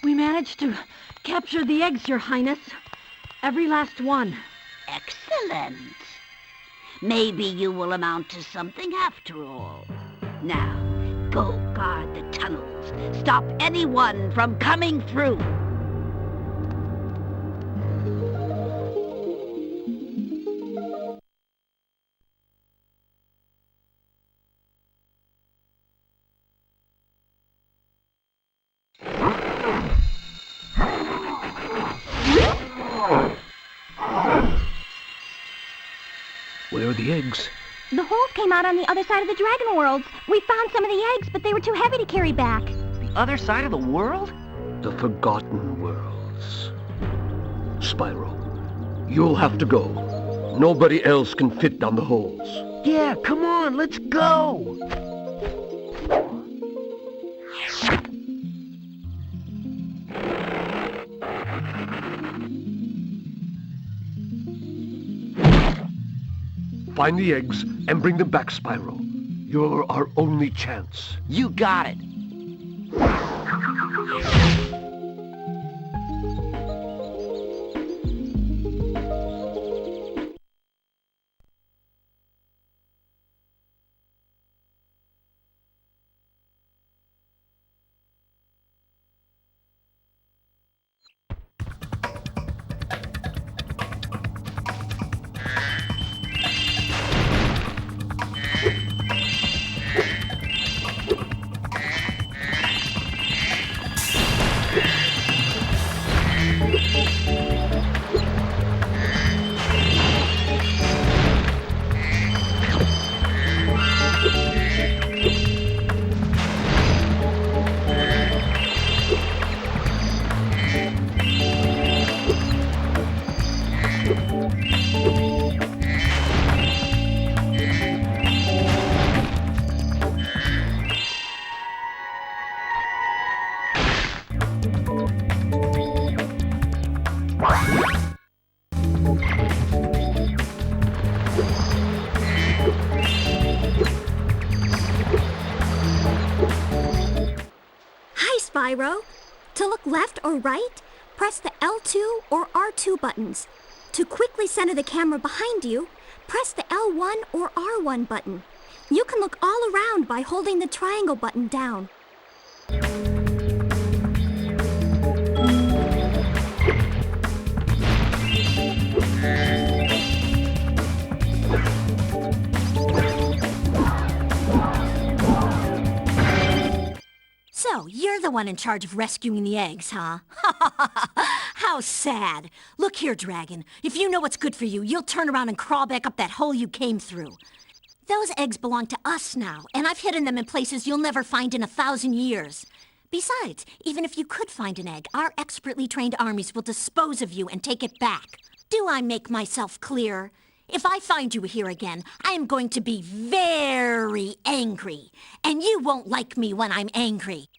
We managed to capture the eggs, Your Highness. Every last one. Excellent. Maybe you will amount to something after all. Now, go guard the tunnels. Stop anyone from coming through. Where are the eggs? The holes came out on the other side of the Dragon Worlds. We found some of the eggs, but they were too heavy to carry back. The other side of the world? The Forgotten Worlds. Spyro, you'll have to go. Nobody else can fit down the holes. Yeah, come on, let's go! Find the eggs and bring them back, Spyro. You're our only chance. You got it. Spyro. To look left or right, press the L2 or R2 buttons. To quickly center the camera behind you, press the L1 or R1 button. You can look all around by holding the triangle button down. So, you're the one in charge of rescuing the eggs, huh? How sad. Look here, Dragon. If you know what's good for you, you'll turn around and crawl back up that hole you came through. Those eggs belong to us now, and I've hidden them in places you'll never find in 1,000 years. Besides, even if you could find an egg, our expertly trained armies will dispose of you and take it back. Do I make myself clear? If I find you here again, I am going to be very angry. And you won't like me when I'm angry.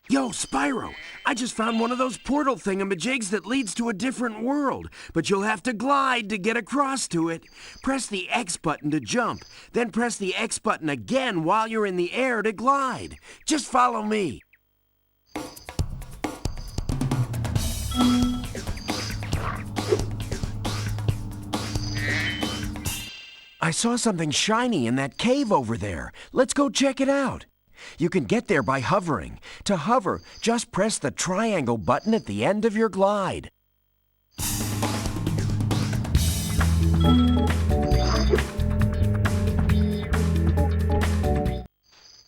Yo, Spyro, I just found one of those portal thingamajigs that leads to a different world, but you'll have to glide to get across to it. Press the X button to jump, then press the X button again while you're in the air to glide. Just follow me. I saw something shiny in that cave over there. Let's go check it out. You can get there by hovering. To hover, just press the triangle button at the end of your glide.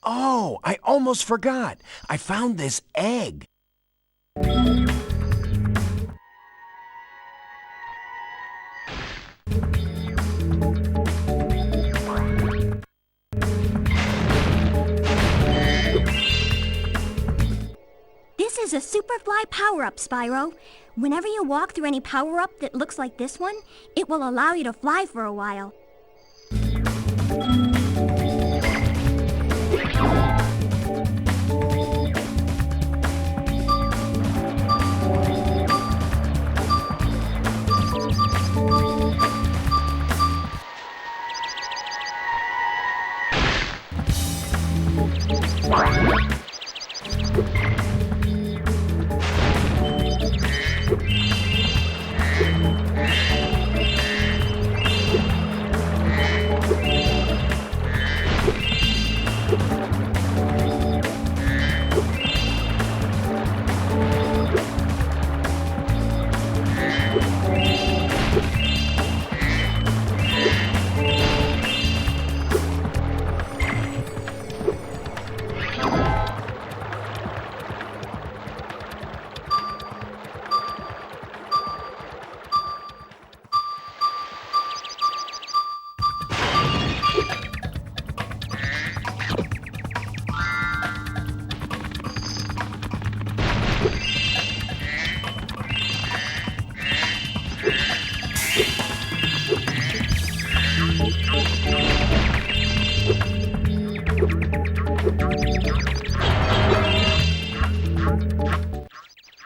Oh, I almost forgot. I found this egg. This is a Superfly power-up, Spyro. Whenever you walk through any power-up that looks like this one, it will allow you to fly for a while.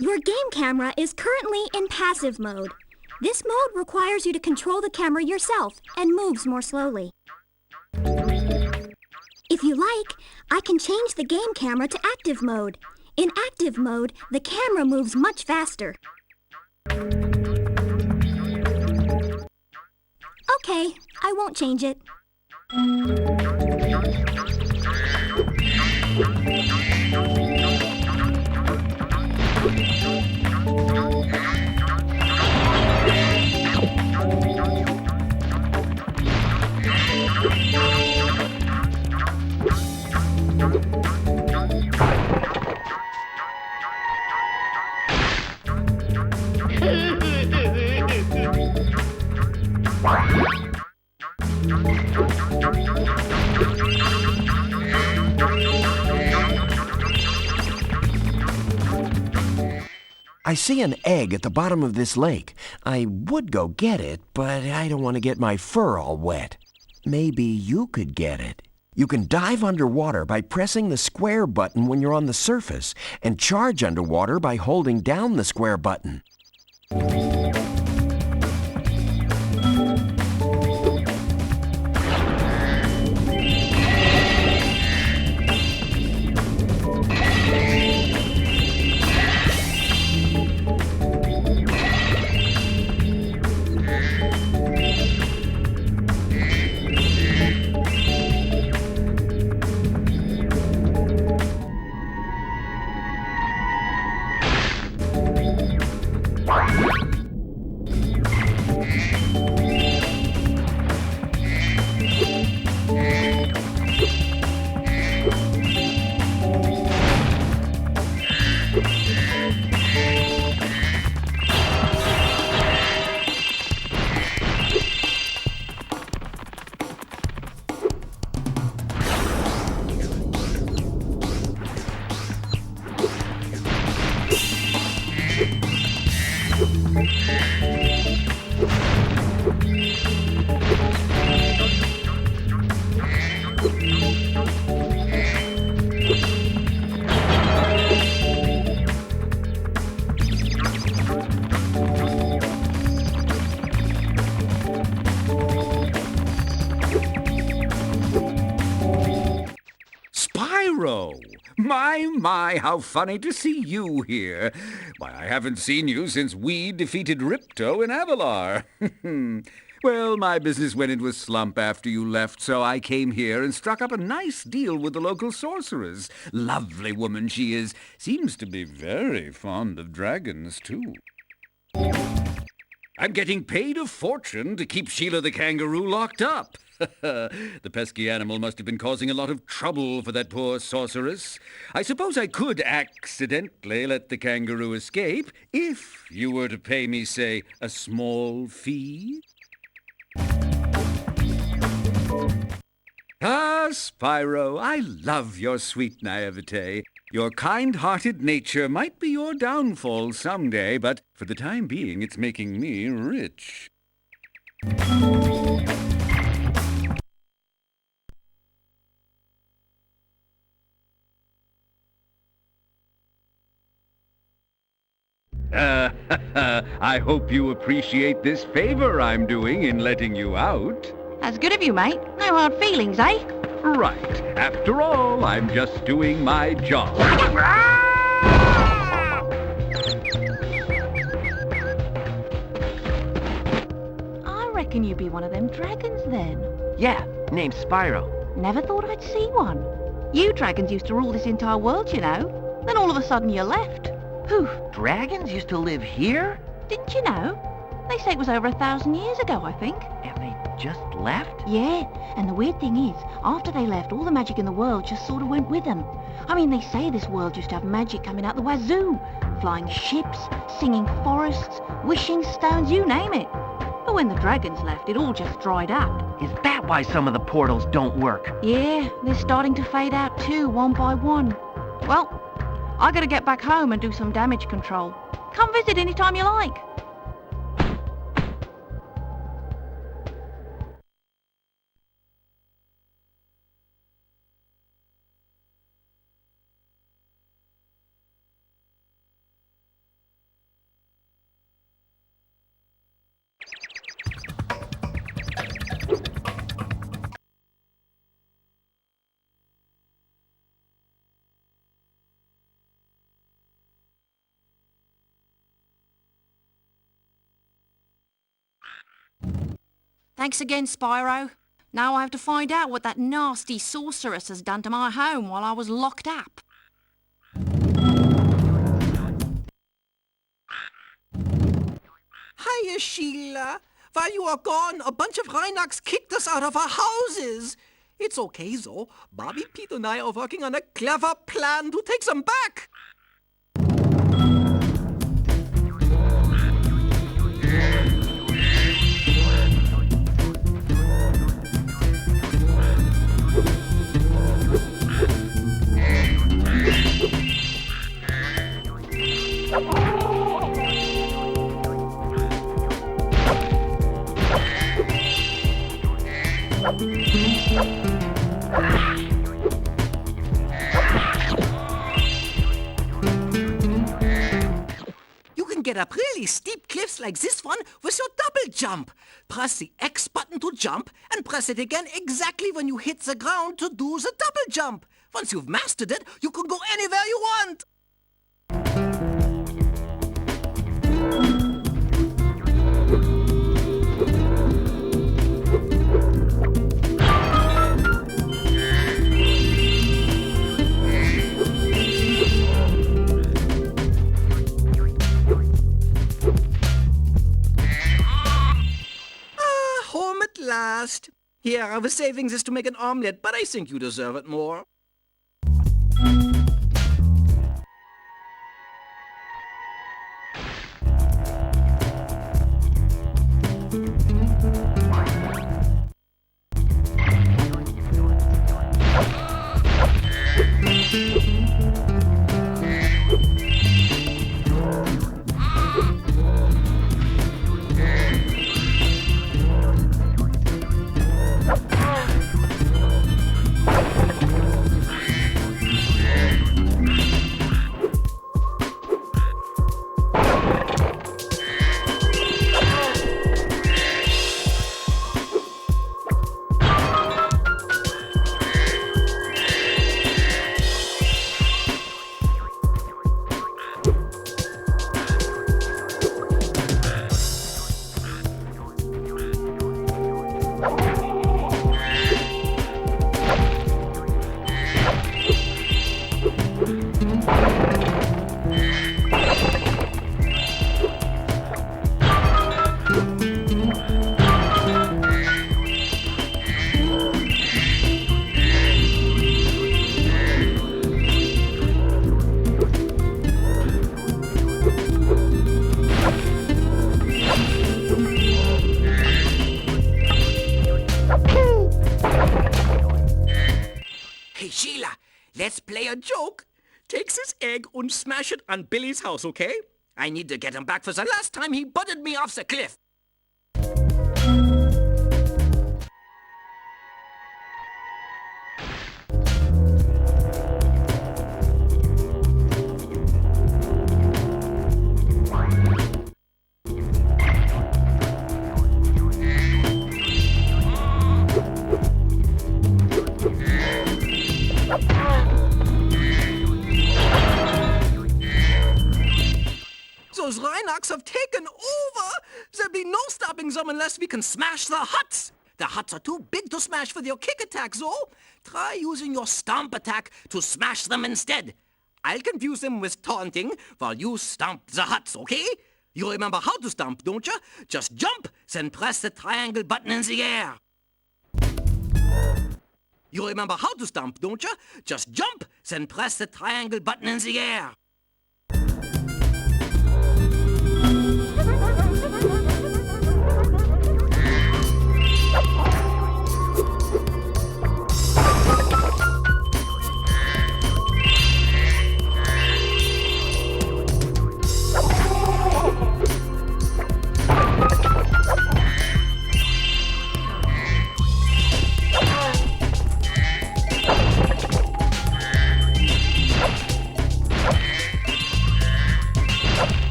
Your game camera is currently in passive mode. This mode requires you to control the camera yourself and moves more slowly. If you like, I can change the game camera to active mode. In active mode, the camera moves much faster. Okay, I won't change it. I see an egg at the bottom of this lake. I would go get it, but I don't want to get my fur all wet. Maybe you could get it. You can dive underwater by pressing the square button when you're on the surface, and charge underwater by holding down the square button. Spyro! My, how funny to see you here. Why, I haven't seen you since we defeated Ripto in Avalar. Well, my business went into a slump after you left, so I came here and struck up a nice deal with the local sorceress. Lovely woman she is. Seems to be very fond of dragons, too. I'm getting paid a fortune to keep Sheila the Kangaroo locked up. The pesky animal must have been causing a lot of trouble for that poor sorceress. I suppose I could accidentally let the kangaroo escape if you were to pay me, say, a small fee. Ah, Spyro, I love your sweet naivete. Your kind-hearted nature might be your downfall someday, but for the time being, it's making me rich. I hope you appreciate this favor I'm doing in letting you out. That's good of you, mate. No hard feelings, eh? Right. After all, I'm just doing my job. I reckon you'd be one of them dragons then. Yeah, name's Spyro. Never thought I'd see one. You dragons used to rule this entire world, you know. Then all of a sudden you left. Whew. Dragons used to live here? Didn't you know? They say it was over 1,000 years ago, I think. And they just left? Yeah, and the weird thing is, after they left, all the magic in the world just sort of went with them. I mean, they say this world used to have magic coming out the wazoo. Flying ships, singing forests, wishing stones, you name it. But when the dragons left, it all just dried up. Is that why some of the portals don't work? Yeah, they're starting to fade out too, one by one. Well, I gotta get back home and do some damage control. Come visit anytime you like. Thanks again, Spyro. Now I have to find out what that nasty sorceress has done to my home while I was locked up. Hiya, Sheila. While you are gone, a bunch of Rhinox kicked us out of our houses. It's okay, though. Bobby, Pete, and I are working on a clever plan to take them back. You can get up really steep cliffs like this one with your double jump. Press the X button to jump and press it again exactly when you hit the ground to do the double jump. Once you've mastered it, you can go anywhere you want. Home at last. Here, I was saving this to make an omelette, but I think you deserve it more. Hey, Sheila, let's play a joke. Take this egg and smash it on Billy's house, okay? I need to get him back for the last time he butted me off the cliff. Those Reinachs have taken over! There'll be no stopping them unless we can smash the huts! The huts are too big to smash for your kick attack, though. Try using your stomp attack to smash them instead. I'll confuse them with taunting while you stomp the huts, okay? You remember how to stomp, don't you? Just jump, then press the triangle button in the air. You remember how to stomp, don't you? Just jump, then press the triangle button in the air.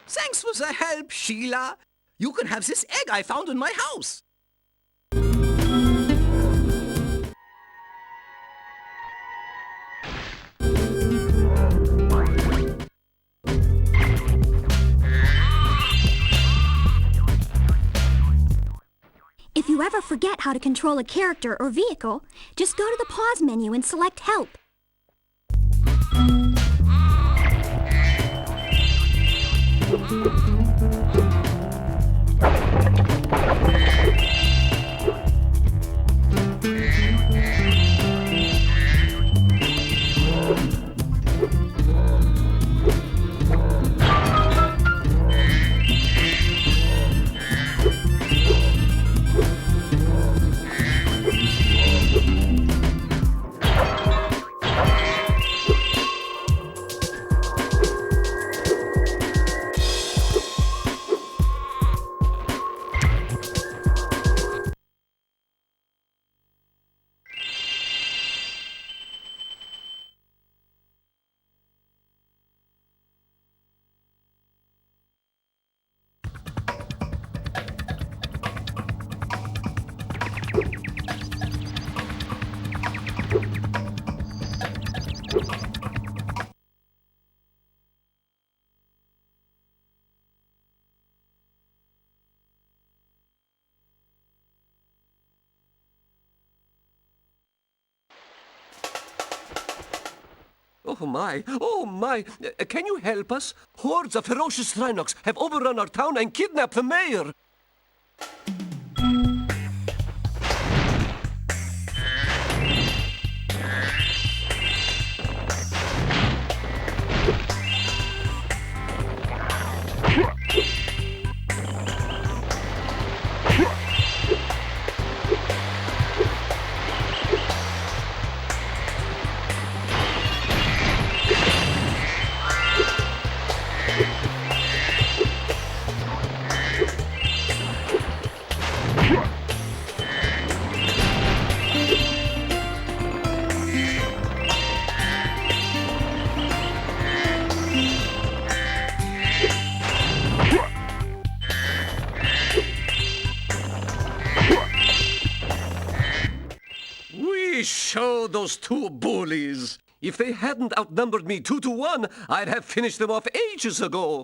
Thanks for the help, Sheila. You can have this egg I found in my house. If you ever forget how to control a character or vehicle, just go to the pause menu and select Help. Oh my, oh my. Can you help us? Hordes of ferocious Rhinox have overrun our town and kidnapped the mayor. Oh, those two bullies! If they hadn't outnumbered me 2-1, I'd have finished them off ages ago.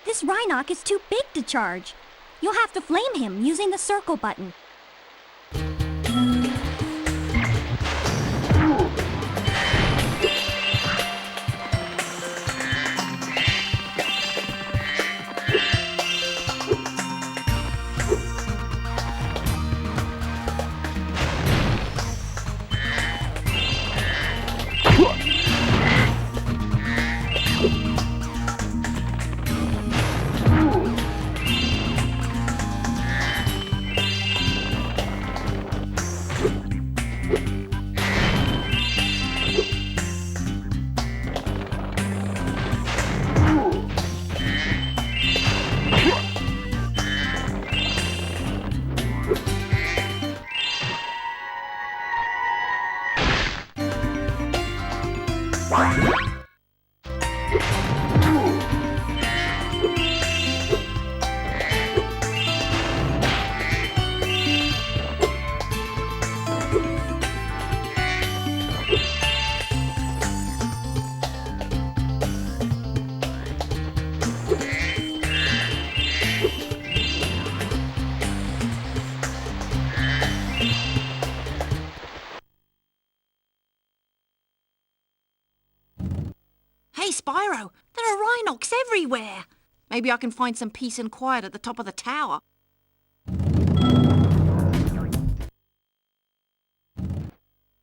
This Rhinoc is too big to charge. You'll have to flame him using the circle button. Hey, Spyro, there are Rhinocs everywhere. Maybe I can find some peace and quiet at the top of the tower.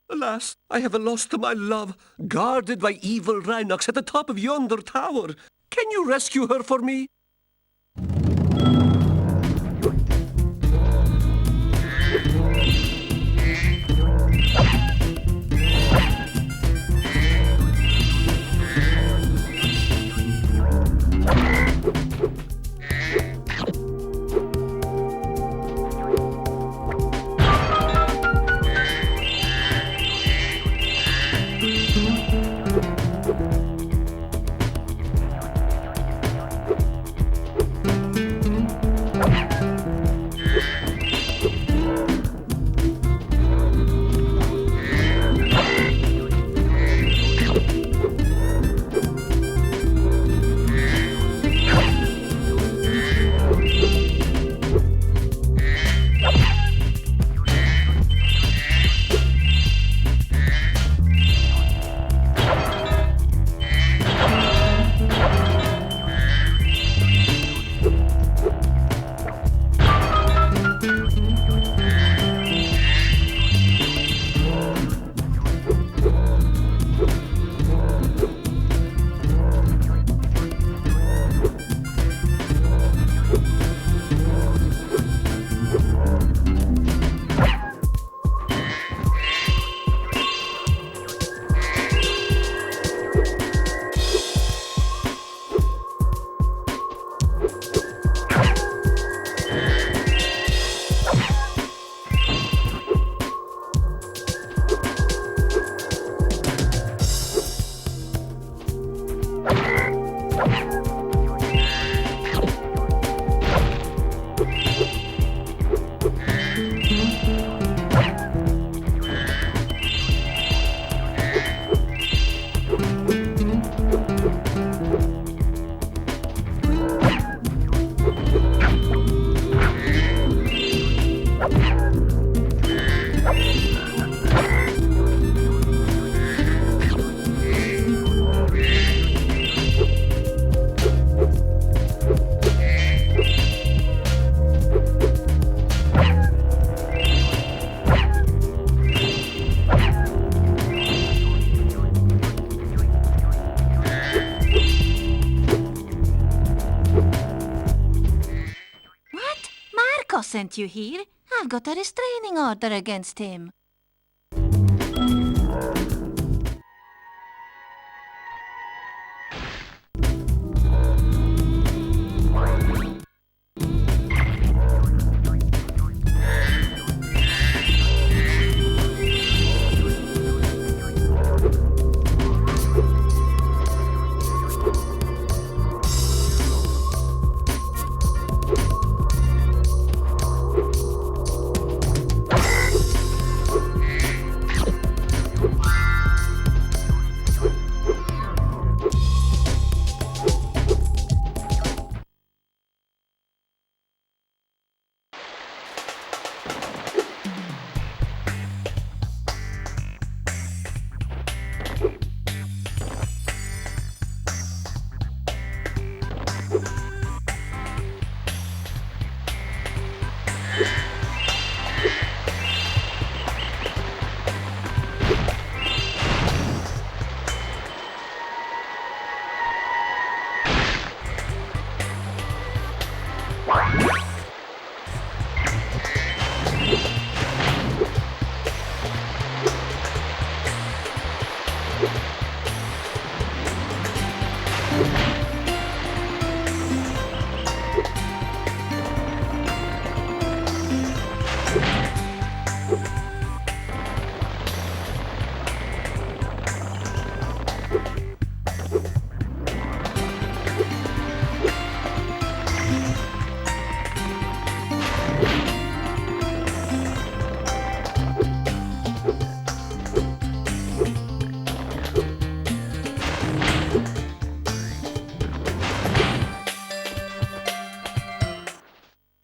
Alas, I have lost my love, guarded by evil Rhinocs at the top of yonder tower. Can you rescue her for me? Sent you here. I've got a restraining order against him.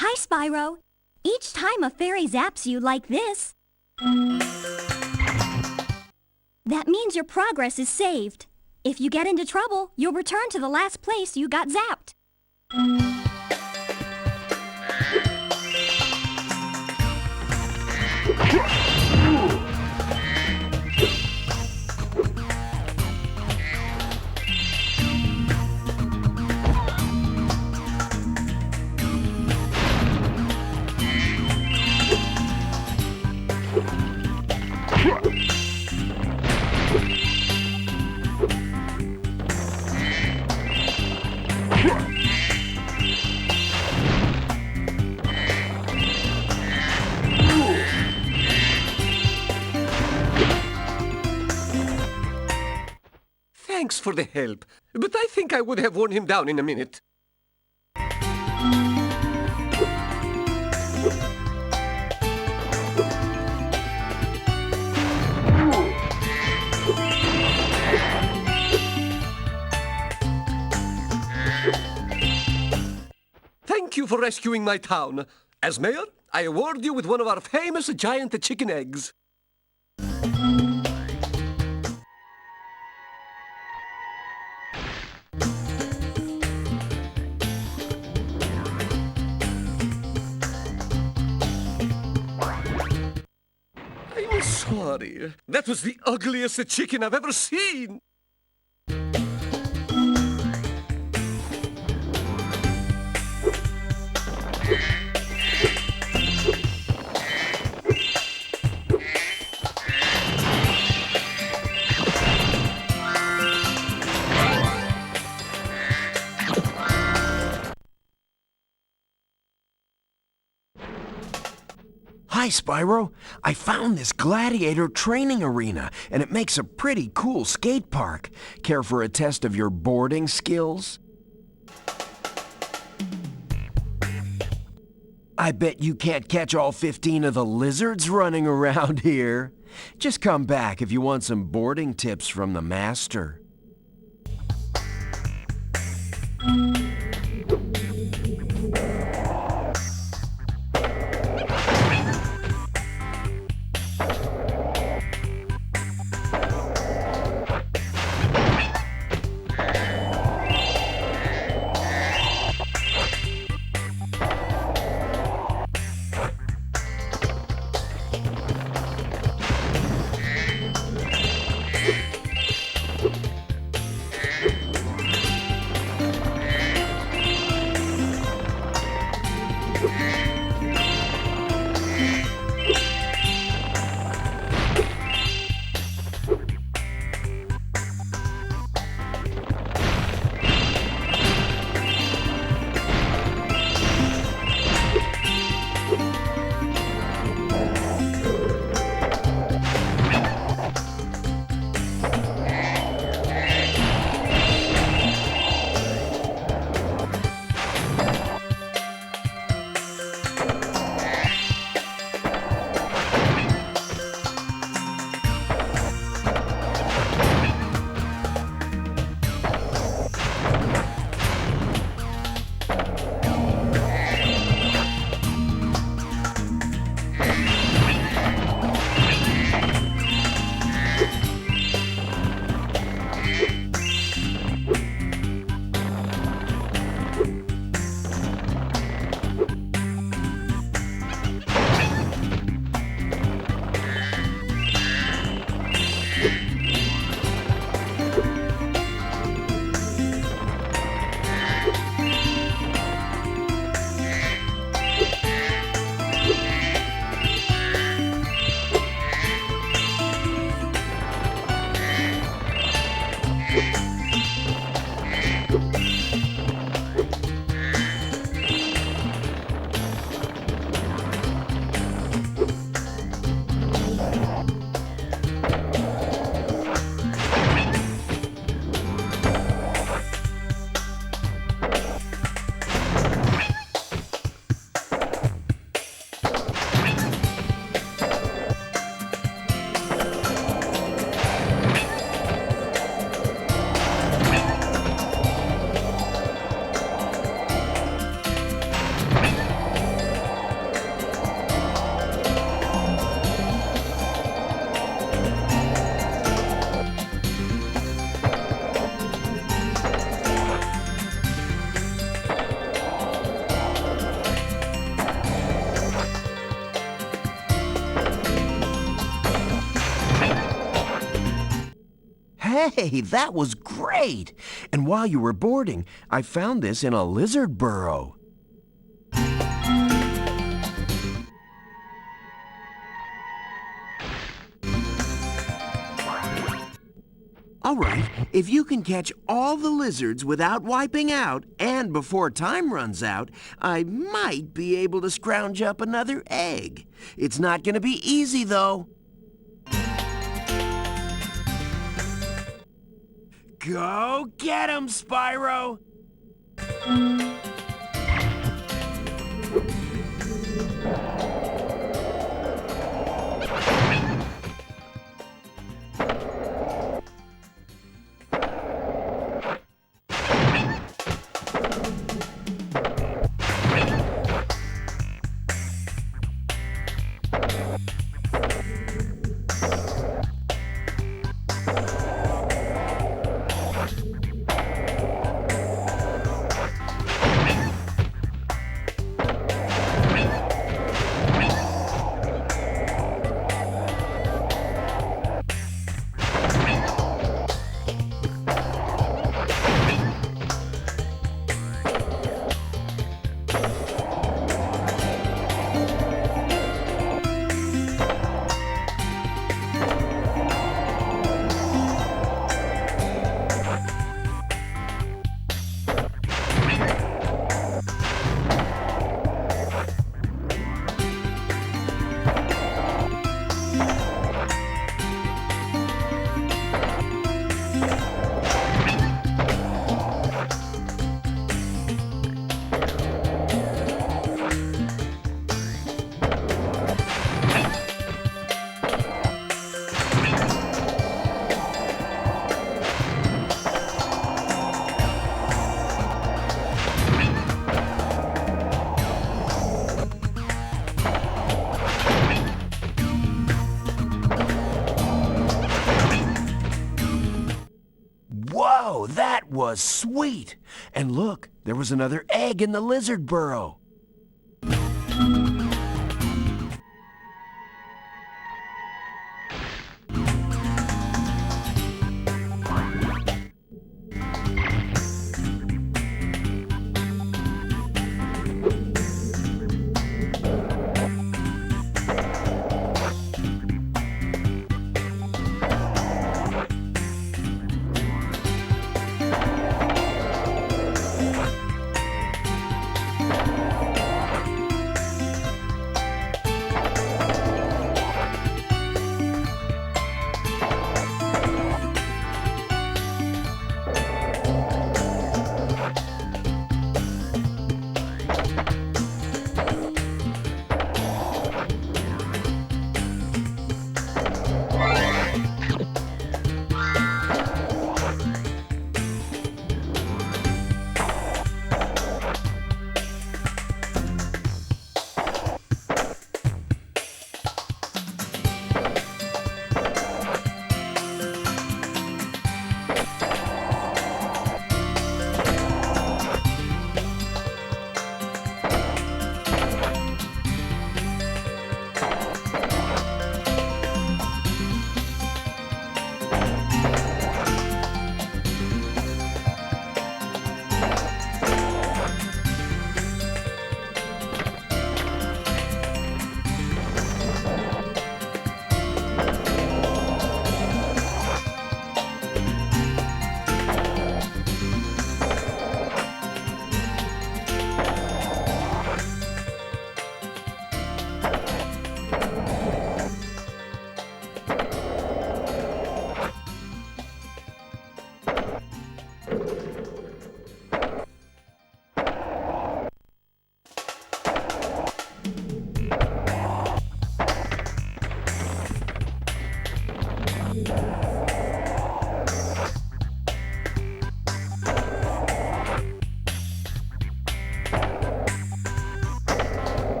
Hi, Spyro. Each time a fairy zaps you like this, that means your progress is saved. If you get into trouble, you'll return to the last place you got zapped. Thanks for the help, but I think I would have worn him down in a minute. Thank you for rescuing my town. As mayor, I award you with one of our famous giant chicken eggs. I'm sorry. That was the ugliest chicken I've ever seen. Hi, Spyro. I found this gladiator training arena, and it makes a pretty cool skate park. Care for a test of your boarding skills? I bet you can't catch all 15 of the lizards running around here. Just come back if you want some boarding tips from the master. Hey, that was great! And while you were boarding, I found this in a lizard burrow. All right, if you can catch all the lizards without wiping out and before time runs out, I might be able to scrounge up another egg. It's not going to be easy, though. Go get 'em, Spyro! Whoa, that was sweet! And look, there was another egg in the lizard burrow.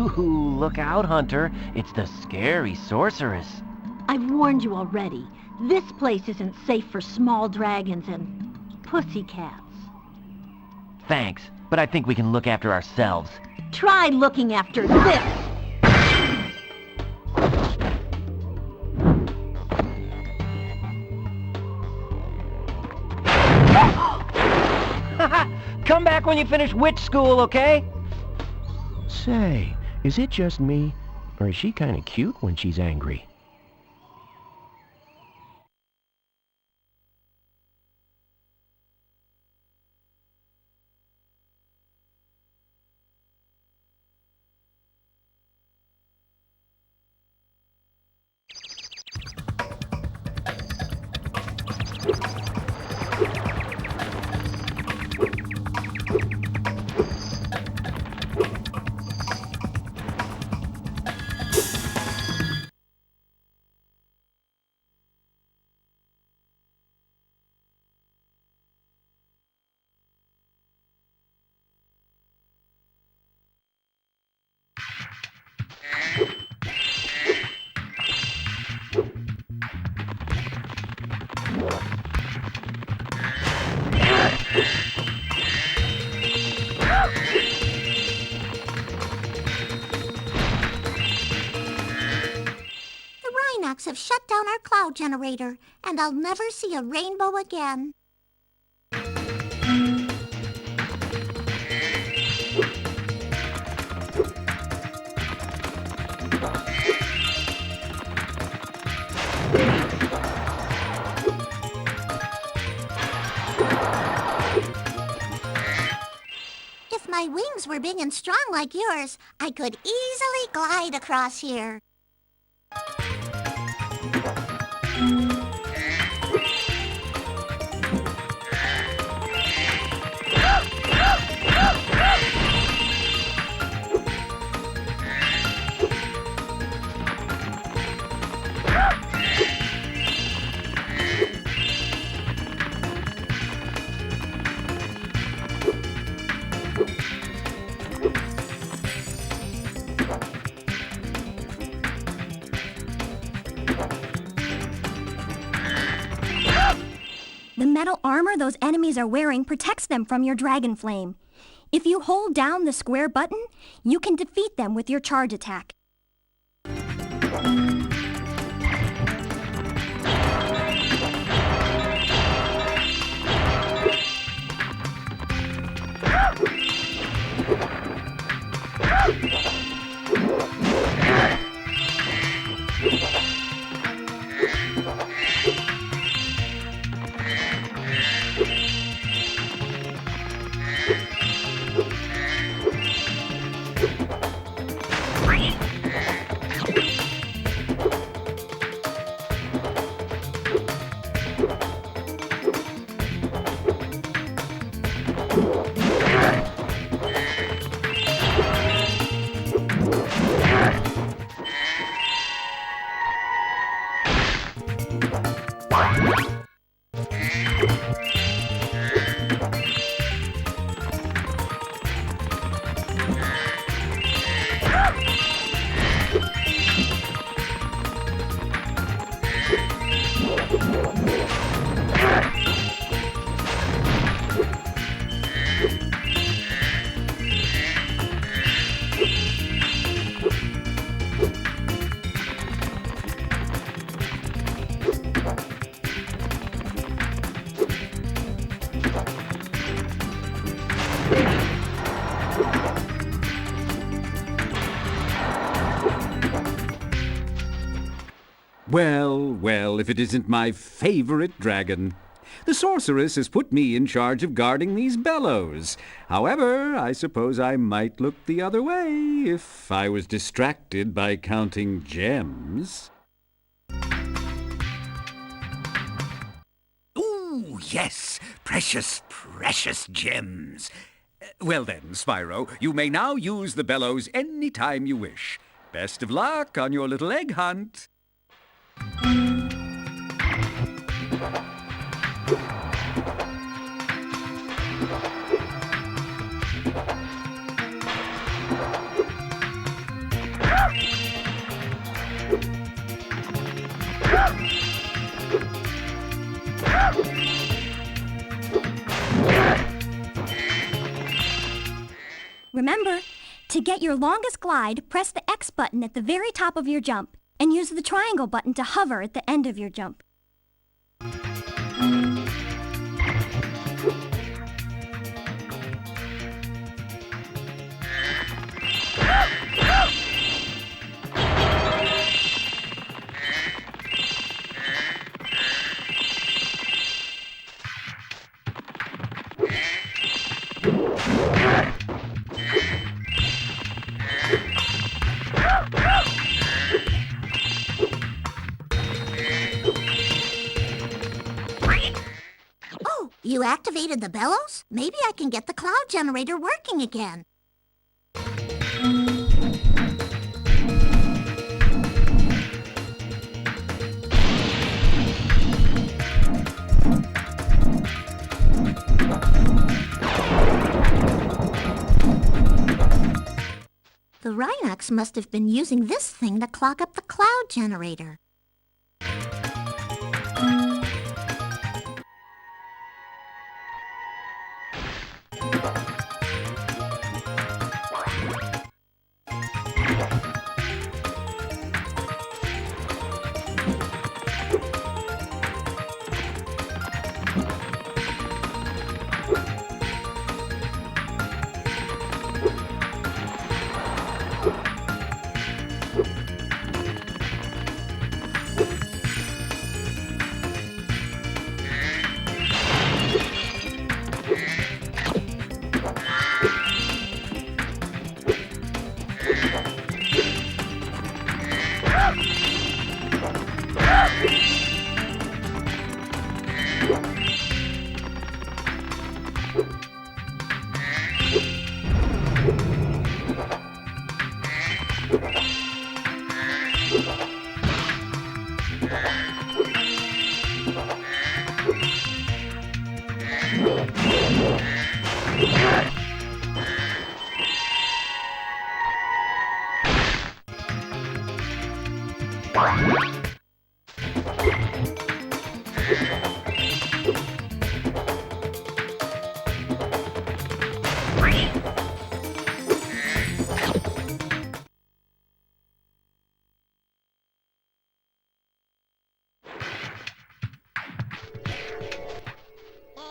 Ooh, look out, Hunter. It's the scary sorceress. I've warned you already. This place isn't safe for small dragons and pussycats. Thanks, but I think we can look after ourselves. Try looking after this! Come back when you finish witch school, okay? Say, is it just me? Or is she kind of cute when she's angry? Have shut down our cloud generator, and I'll never see a rainbow again. If my wings were big and strong like yours, I could easily glide across here. The metal armor those enemies are wearing protects them from your dragon flame. If you hold down the square button, you can defeat them with your charge attack. Well, if it isn't my favorite dragon. The sorceress has put me in charge of guarding these bellows. However, I suppose I might look the other way if I was distracted by counting gems. Ooh, yes, precious, precious gems. Well then, Spyro, you may now use the bellows any time you wish. Best of luck on your little egg hunt. Remember, to get your longest glide, press the X button at the very top of your jump, and use the triangle button to hover at the end of your jump. Oh, you activated the bellows? Maybe I can get the cloud generator working again. The Rhinox must have been using this thing to clog up the cloud generator.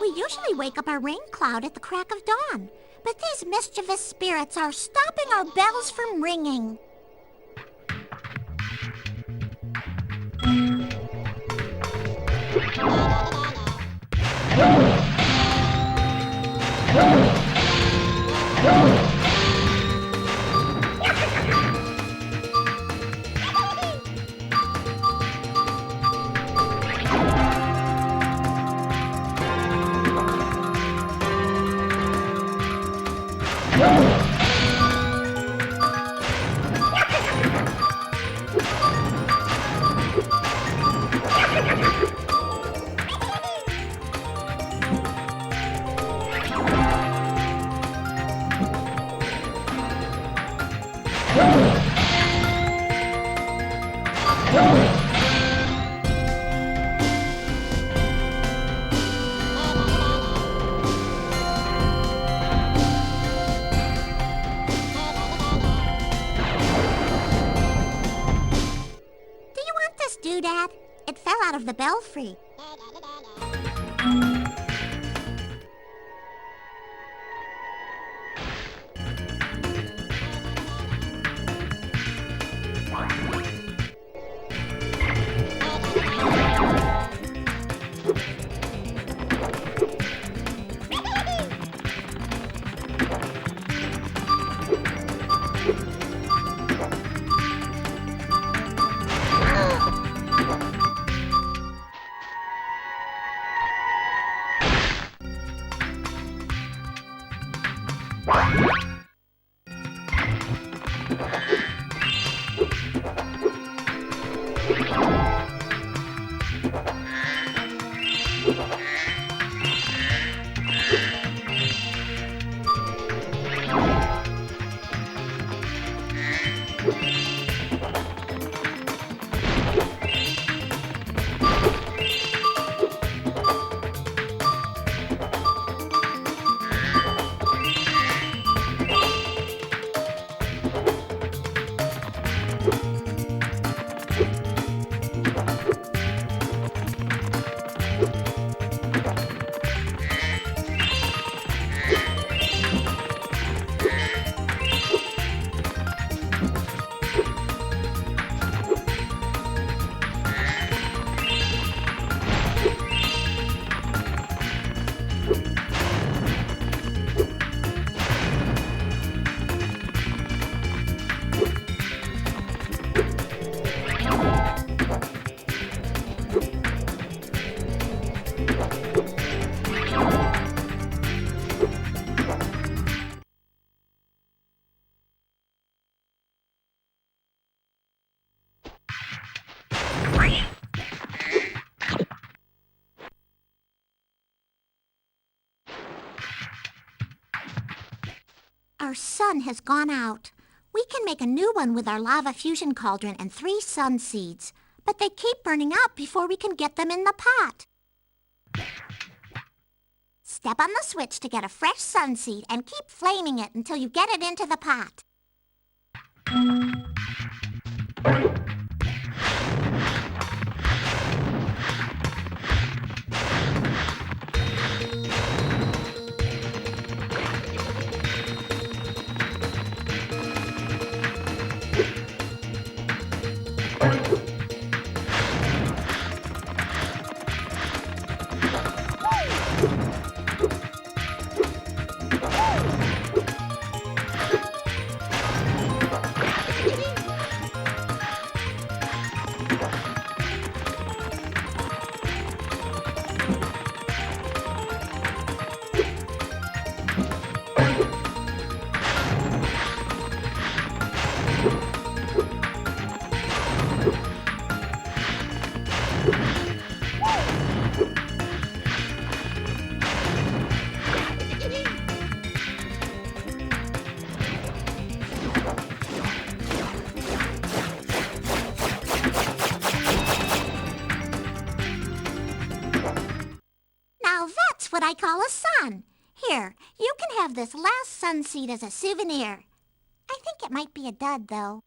We usually wake up our rain cloud at the crack of dawn, but these mischievous spirits are stopping our bells from ringing. Doodad. It fell out of the belfry. Our sun has gone out. We can make a new one with our lava fusion cauldron and 3 sun seeds, but they keep burning out before we can get them in the pot. Step on the switch to get a fresh sun seed and keep flaming it until you get it into the pot. What I call a sun. Here, you can have this last sun seed as a souvenir. I think it might be a dud, though.